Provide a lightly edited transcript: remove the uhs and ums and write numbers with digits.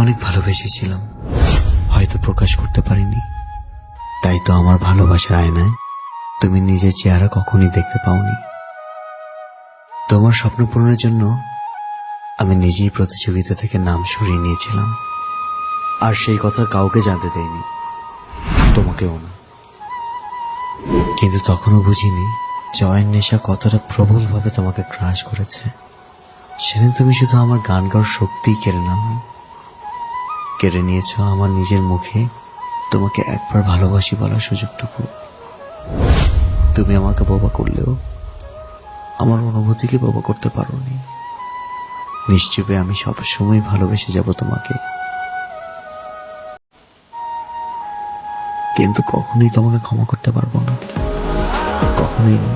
অনেক ভালোবেসেছিলাম, হয়তো প্রকাশ করতে পারিনি। তাই তো আমার ভালোবাসার আয়নায় তুমি নিজের চেহারা কখনই দেখতে পাওনি। তোমার স্বপ্ন পূরণের জন্য আমি নিজেই প্রতিযোগিতা থেকে নাম সরিয়ে নিয়েছিলাম, আর সেই কথা কাউকে জানতে দেয়নি, তোমাকেও না। কিন্তু তখনও বুঝিনি জয়ের নেশা কতটা প্রবলভাবে তোমাকে ক্রাশ করেছে। সেদিন তুমি শুধু আমার গান গাওয়ার শক্তিই কেড়ে নাওনি, কেড়ে নিয়েছ আমার নিজের মুখে তোমাকে একবার ভালোবাসি বলার সুযোগটুকু। তুমি আমাকে বোবা করলেও আমার অনুভূতিকে বোবা করতে পারোনি। নিশ্চুপে আমি সবসময় ভালোবেসে যাব তোমাকে, কিন্তু কখনোই তোমাকে ক্ষমা করতে পারবো না, কখনোই না।